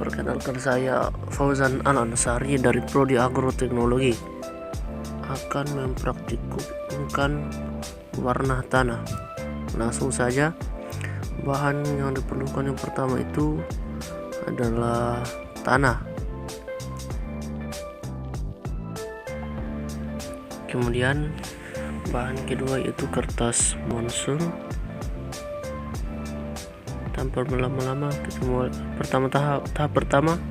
Perkenalkan, saya Fauzan Al-Ansari dari Prodi Agroteknologi akan mempraktikumkan warna tanah. Langsung saja, bahan yang diperlukan yang pertama itu adalah tanah. Kemudian bahan kedua yaitu kertas monsun. Tanpa berlama-lama, kita mulai tahap pertama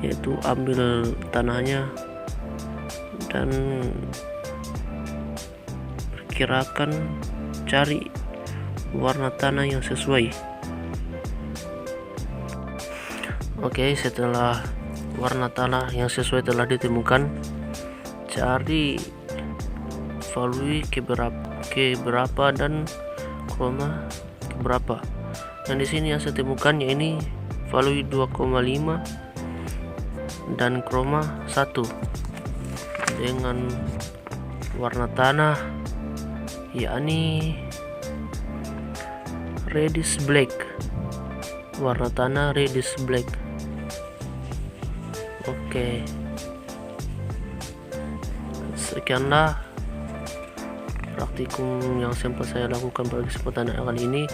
yaitu ambil tanahnya dan perkirakan cari warna tanah yang sesuai. Oke, setelah warna tanah yang sesuai telah ditemukan, cari value keberapa dan kroma keberapa. Yang di sini yang saya temukan ya ini value 2,5 dan kroma 1 dengan warna tanah yakni reddish black. Warna tanah reddish black. Oke, sekianlah praktikum yang sempat saya lakukan pada kesempatan kali ini.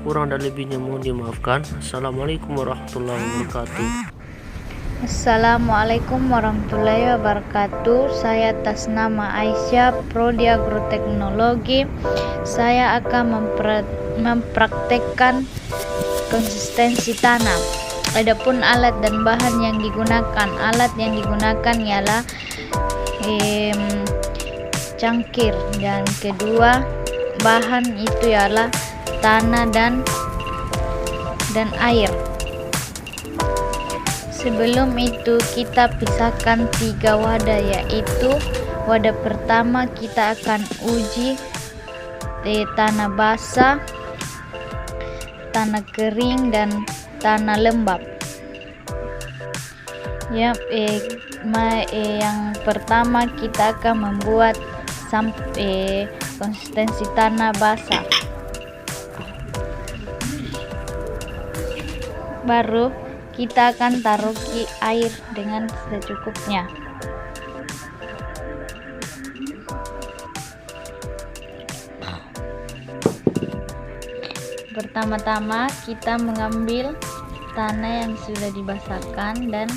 Kurang dan lebihnya mohon dimaafkan. Assalamualaikum warahmatullahi wabarakatuh. Assalamualaikum warahmatullahi wabarakatuh. Saya atas nama Aisyah, Prodi Agroteknologi. Saya akan mempraktekkan konsistensi tanah. Adapun alat dan bahan yang digunakan. Alat yang digunakan ialah cangkir, dan kedua bahan itu ialah tanah dan air. Sebelum itu kita pisahkan 3 wadah, yaitu wadah pertama kita akan uji tanah basah, tanah kering dan tanah lembab. Yang pertama kita akan membuat konsistensi tanah basah. Baru kita akan taruh air dengan secukupnya. Pertama-tama kita mengambil tanah yang sudah dibasahkan dan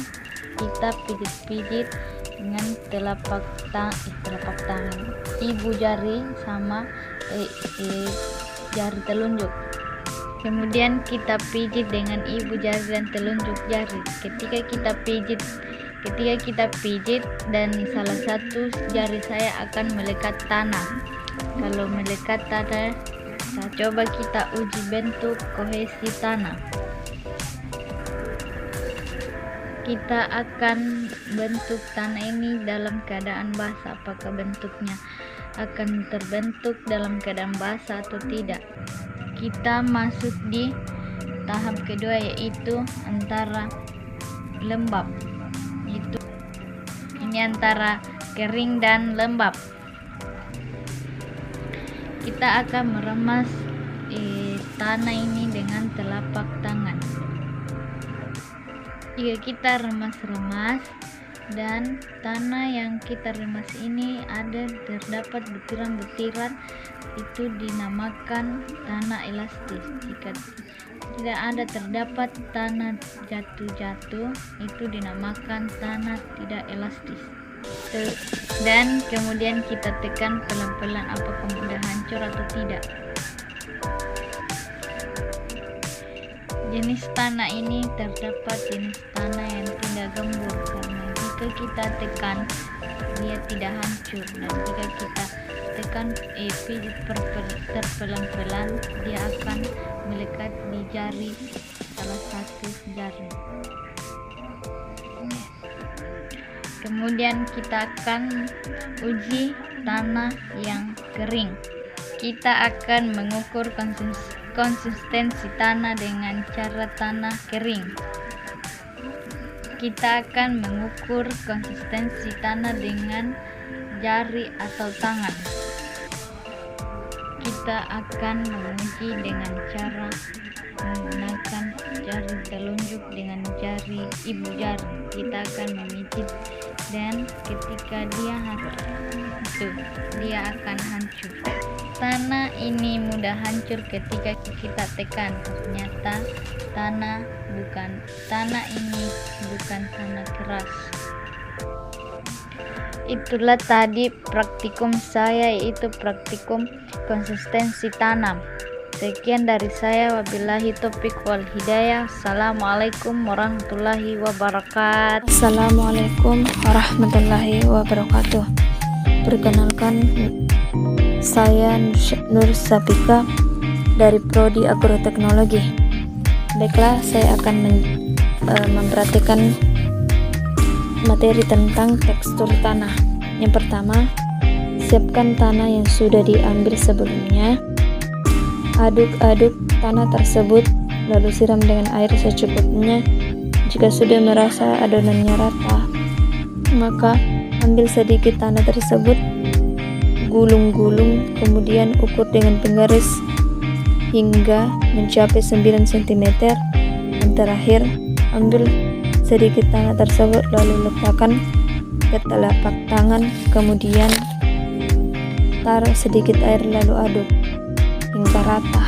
kita pijit-pijit dengan telapak tangan, ibu jari sama jari telunjuk. Kemudian kita pijit dengan ibu jari dan telunjuk jari. Ketika kita pijit dan salah satu jari saya akan melekat tanah. Kalau melekat tanah, coba kita uji bentuk kohesi tanah. Kita akan bentuk tanah ini dalam keadaan basah. Apakah bentuknya akan terbentuk dalam keadaan basah atau tidak? Kita masuk di tahap kedua, yaitu antara lembab. Ini antara kering dan lembab. Kita akan meremas tanah ini dengan telapak tangan. Jika kita remas-remas dan tanah yang kita remas ini terdapat butiran-butiran, itu dinamakan tanah elastis. Jika tidak terdapat tanah jatuh-jatuh, itu dinamakan tanah tidak elastis. Dan kemudian kita tekan pelan-pelan apakah mudah hancur atau tidak. Jenis tanah ini terdapat jenis tanah yang tidak gembur, karena jika kita tekan dia tidak hancur, dan jika kita tekan pijit pelan-pelan dia akan melekat di jari, salah satu jari. Kemudian kita akan uji tanah yang kering. Kita akan mengukur konsistensi tanah dengan cara tanah kering. Kita akan mengukur konsistensi tanah dengan jari atau tangan. Kita akan menguji dengan cara menggunakan jari telunjuk dengan jari ibu jari. Kita akan memijit dan ketika dia akan hancur. Tanah ini mudah hancur ketika kita tekan. Ternyata tanah ini bukan tanah keras. Itulah tadi praktikum saya, yaitu praktikum konsistensi tanam. Sekian dari saya, wabillahi taufiq wal hidayah. Assalamualaikum warahmatullahi wabarakatuh. Assalamualaikum warahmatullahi wabarakatuh. Perkenalkan, saya Nur Sapika dari Prodi Agroteknologi. Baiklah, saya akan memperhatikan materi tentang tekstur tanah. Yang pertama, siapkan tanah yang sudah diambil sebelumnya. Aduk-aduk tanah tersebut, lalu siram dengan air secukupnya. Jika sudah merasa adonannya rata, maka ambil sedikit tanah tersebut, gulung-gulung, kemudian ukur dengan penggaris hingga mencapai 9 cm. Dan terakhir, ambil sedikit tanah tersebut lalu letakkan ke telapak tangan, kemudian taruh sedikit air lalu aduk hingga rata.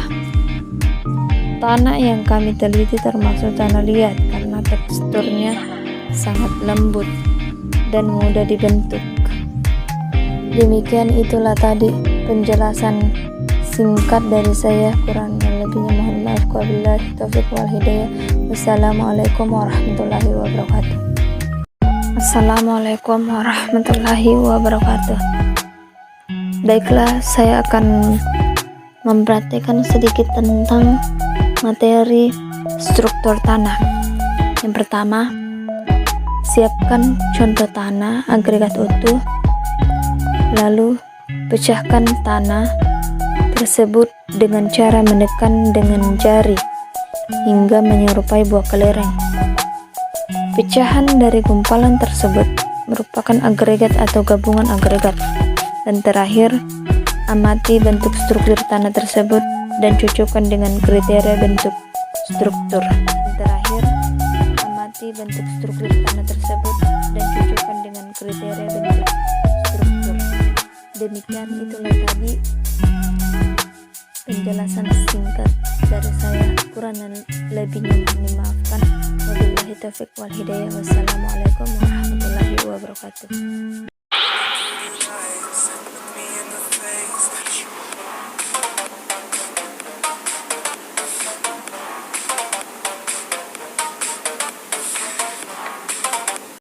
Tanah yang kami teliti termasuk tanah liat karena teksturnya sangat lembut dan mudah dibentuk. Demikian itulah tadi penjelasan singkat dari saya, kurang dan lebihnya mohon maaf. Wabillahi taufiq wal hidayah. Wassalamualaikum warahmatullahi wabarakatuh. Assalamualaikum warahmatullahi wabarakatuh. Baiklah, saya akan memperhatikan sedikit tentang materi struktur tanah. Yang pertama, siapkan contoh tanah agregat utuh, lalu pecahkan tanah tersebut dengan cara menekan dengan jari hingga menyerupai buah kelereng. Pecahan dari gumpalan tersebut merupakan agregat atau gabungan agregat. Dan terakhir, amati bentuk struktur tanah tersebut dan cocokkan dengan kriteria bentuk struktur. Terakhir, amati bentuk struktur tanah tersebut dan cocokkan dengan kriteria bentuk struktur. Demikian itulah tadi penjelasan singkat dari saya, kurang dan lebihnya mohon dimaafkan. Wabillahi taufiq wal hidayah. Wassalamualaikum warahmatullahi wabarakatuh.